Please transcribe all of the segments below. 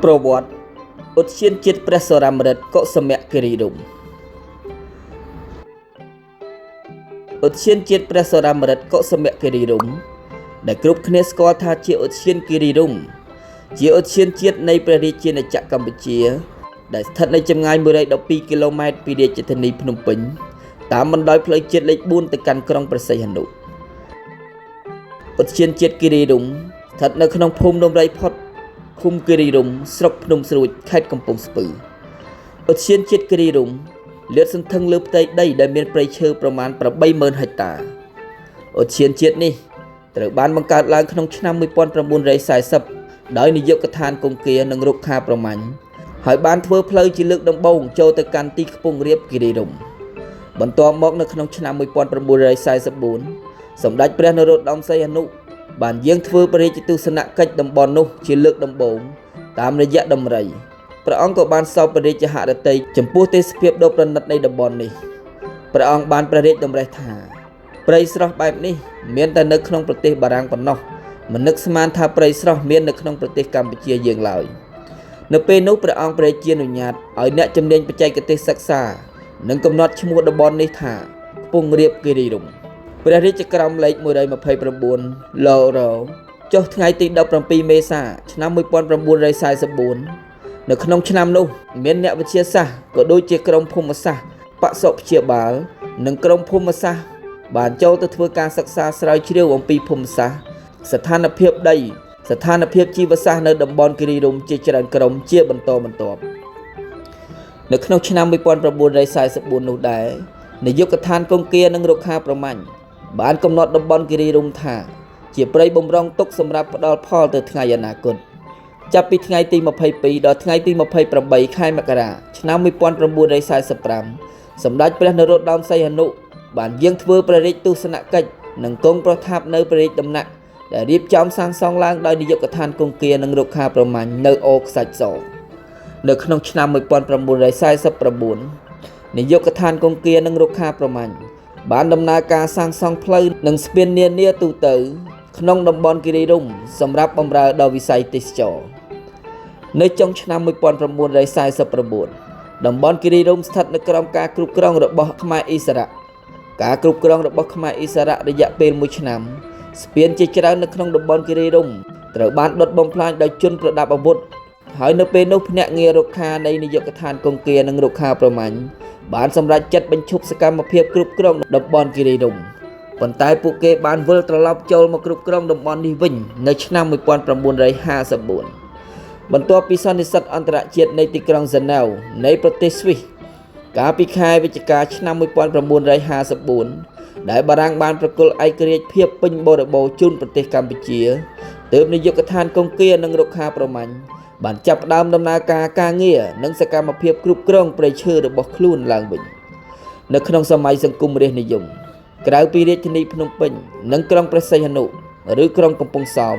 ប្រវត្តិឧទ្យានជាតិព្រះសរាមរិទ្ធកុសុមគិរីរម្យឧទ្យានជាតិព្រះសរាមរិទ្ធកុសុមគិរីរម្យដែលគ្រប់គ្នាស្គាល់ថាជាឧទ្យានគិរីរម្យជាឧទ្យានជាតិនៃព្រះរាជាណាចក្រកម្ពុជាដែលស្ថិតនៅចម្ងាយ112គីឡូម៉ែត្រពីរាជធានីភ្នំពេញតាមបណ្ដោយផ្លូវជាតិលេខ4ទៅកាន់ក្រុងព្រះសីហនុឧទ្យានជាតិគិរីរម្យស្ថិតនៅក្នុងភូមិដំរីផុតឃុំគិរីរម្យស្រុកភ្នំស្រួចខេត្តកំពង់ស្ពឺឧទ្យានជាតិគិរីរម្យលាតសន្ធឹងលើផ្ទៃដីដែលមានព្រៃឈើប្រមាណ 80000 ហិកតាឧទ្យានជាតិនេះត្រូវបានបង្កើតឡើងក្នុងឆ្នាំ1940ដោយនាយកដ្ឋានគង្គានិងរុក្ខាប្រមាញ់ហើយបានធ្វើផ្លូវជាលើកដំបូងចូលទៅកាន់ទីខ្ពង់រាបគិរីរម្យបន្ទាប់មកនៅក្នុងឆ្នាំ1944សម្ដេចព្រះនរោត្តមសីហនុបានយាងធ្វើព្រះរាជទស្សនកិច្ចតំបន់នោះជាលើកដំបូងតាមរយៈដំរីព្រះអង្គក៏បានសោកព្រះរាជហឫទ័យចំពោះទេសភាពដ៏ប្រណិតនៃតំបន់នេះព្រះអង្គបានព្រះរាជតម្រិះថាព្រៃស្រស់បែបនេះមានតែនៅក្នុងប្រទេសបារាំងប៉ុណ្ណោះមិននឹកស្មានថាព្រៃស្រស់មាននៅក្នុងប្រទេសកម្ពុជាយើងឡើយនៅពេលនោះព្រះអង្គព្រះរាជានុញ្ញាតឲ្យអ្នកជំនាញបច្ចេកទេសសិក្សានិងកំណត់ឈ្មោះតំបន់នេះថាខ្ពង់រាបគិរីរម្យព្រះរាជក្រមលេខ129 លរចុះថ្ងៃទី17 មេសាឆ្នាំ1944នៅក្នុងឆ្នាំនោះមានអ្នកវិទ្យាសាស្ត្រក៏ដូចជាក្រុមភូមិសាស្ត្របសុព្យាបាលនិងក្រុមភូមិសាស្ត្របានចូលទៅធ្វើការសិក្សាស្រាវជ្រាវអំពីភូមិសាស្ត្រស្ថានភាពដីស្ថានភាពជីវសាស្ត្រនៅតំបន់គិរីរម្យជាច្រើនក្រុមជាបន្តបន្ទាប់នៅក្នុងឆ្នាំ1944នោះដែរនាយកដ្ឋានគង្គានិងរុក្ខាប្រមាញ់បានកំណត់តំបន់គិរីរម្យថាជាព្រៃបំរុងទុកសម្រាប់ផ្ដល់ផលទៅថ្ងៃអនាគតចាប់ពីថ្ងៃទី22ដល់ថ្ងៃទី28ខែមករាឆ្នាំ1945សម្ដេចព្រះនរោត្តមសីហនុបានយាងធ្វើព្រះរាជទស្សនកិច្ចនិងគង់ប្រថាប់នៅព្រះរាជដំណាក់ដែលរៀបចំសាងសង់ឡើងដោយនាយកដ្ឋានគង្គានិងរុក្ខាប្រមាញ់នៅអូរខ្សាច់សនៅក្នុងឆ្នាំ1949នាយកដ្ឋានគង្គានិងរុក្ខាប្រមាញ់បានដំណើរការសាងសង់ផ្លូវនិងស្ពាននានាទូទៅក្នុងតំបន់គិរីរម្យសម្រាប់បម្រើដល់វិស័យទេសចរណ៍នៅចុងឆ្នាំ1949តំបន់គិរីរម្យស្ថិតនៅក្រោមការគ្រប់គ្រងរបស់ខ្មែរឥស្សរៈការគ្រប់គ្រងរបស់ខ្មែរឥស្សរៈរយៈពេល1ឆ្នាំស្ពានជាច្រើននៅក្នុងតំបន់គិរីរម្យត្រូវបានដុតបំផ្លាញដោយជនប្រដាប់អាវុធហើយនៅពេលនោះភ្នាក់ងាររុក្ខានៃនាយកដ្ឋានគង្គានិងរុក្ខាប្រមាញ់បានសម្រេចចិត្តបញ្ឈប់សកម្មភាពគ្រប់គ្រងតំបន់គិរីរម្យប៉ុន្តែពួកគេបានវិលត្រឡប់ចូលមកគ្រប់គ្រងតំបន់នេះវិញនៅឆ្នាំ1954បន្ទាប់ពីសន្និសីទអន្តរជាតិនៃទីក្រុងហ្សឺណែវនៃប្រទេសស្វីសកាលពីខែវិច្ឆិកាឆ្នាំ1954ដែលបារាំងបានប្រគល់ឯករាជ្យភាពពេញបរិបូរណ៍ជូនប្រទេសកម្ពុជាទើបនាយកដ្ឋានគង្គានិងរុក្ខាប្រមាញ់បានចាប់ផ្ដើមដំណើរការងារនិងសកម្មភាពគ្រប់គ្រងព្រៃឈើរបស់ខ្លួនឡើងវិញនៅក្នុងសម័យសង្គមរាស្ត្រនិយមក្រៅពីរាជធានីភ្នំពេញនិងក្រុងព្រះសីហនុឬក្រុងកំពង់សោម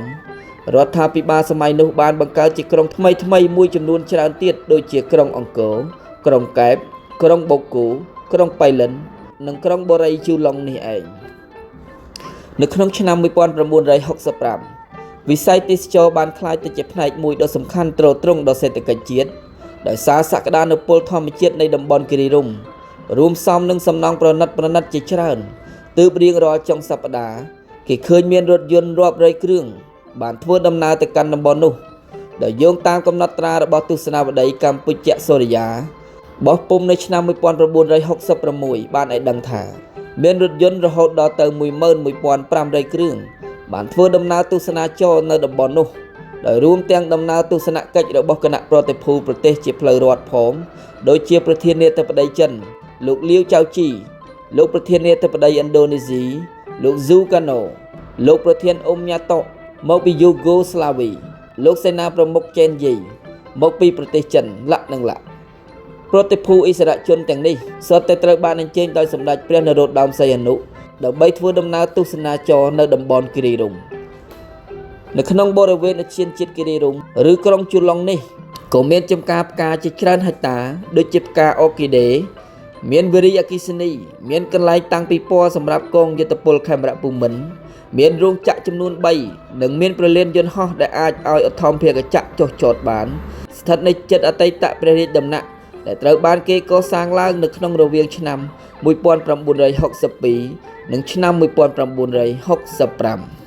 រដ្ឋាភិបាលសម័យនោះបានបង្កើតជាក្រុងថ្មីមួយចំនួនច្រើនទៀតដូចជាក្រុងអង្គរក្រុងកែបក្រុងបូកគោក្រុងប៉ៃលិននិងក្រុងបូរីជូឡុងនេះឯងនៅក្នុងឆ្នាំ1965វិស័យទេសចរបានក្លាយទៅជាផ្នែកមួយដ៏សំខាន់ទ្រទ្រង់ដល់សេដ្ឋកិច្ចជាតិដោយសារសក្តានុពលធម្មជាតិនៃតំបន់គិរីរម្យរួមផ្សំនឹងសំណង់ប្រណិតជាច្រើនទើបរៀងរាល់ចុងសប្តាហ៍គេឃើញមានរថយន្តរាប់រយគ្រឿងបានធ្វើដំណើរទៅកាន់តំបន់នោះដោយយោងតាមកំណត់ត្រារបស់ទស្សនាវដ្តីកម្ពុជាសូរិយាបោះពុម្ពនៅឆ្នាំ1966បានឲ្យដឹងថាមានរថយន្តរហូតដល់ទៅ 11500 គ្រឿងបានធ្វើដំណើរទស្សនាចរនៅតំបន់នោះដោយរួមទាំងដំណើរទស្សនកិច្ចរបស់គណៈប្រតិភូប្រទេសជាផ្លូវរដ្ឋផងដូចជាប្រធានាធិបតីចិនលោកលាវចៅជីលោកប្រធានាធិបតីឥណ្ឌូនេស៊ីលោកស៊ូកាណូលោកប្រធានអ៊ុំញ៉ាតុមកពីយូហ្គោស្លាវីលោកសេនាប្រមុខចេនយីមកពីប្រទេសចិនលក្ខនឹងលក្ខប្រតិភូឥស្សរជនទាំងនេះសុទ្ធតែត្រូវបានអញ្ជើញដោយសម្ដេចព្រះនរោត្តមសីហនុដើម្បីធ្វើដំណើរទស្សនាចរនៅតំបន់គិរីរម្យនៅក្នុងបរិវេណឧទ្យានជាតិគិរីរម្យឬក្រុងជូឡុងនេះក៏មានចំការផ្កាជាច្រើនហិកតាដូចជាផ្កាអ័រគីដេមានវិរិយអគ្គិសនីមានកន្លែងតាំងពិព័រណ៍សម្រាប់កងយុទ្ធពលខេមរៈភូមិន្ទមានរោងចក្រចំនួន3និងមានប្រលានយន្តហោះដែលអាចឲ្យឧទ្ធម្ភាគចក្រចុះចតបានស្ ស្ថិតនៅជិតអតីតព្រះរាជដំណាក់ដែលត្រូវបានគេកសាងឡើងនៅក្នុងរវាងឆ្នាំ1962និងឆ្នាំ1965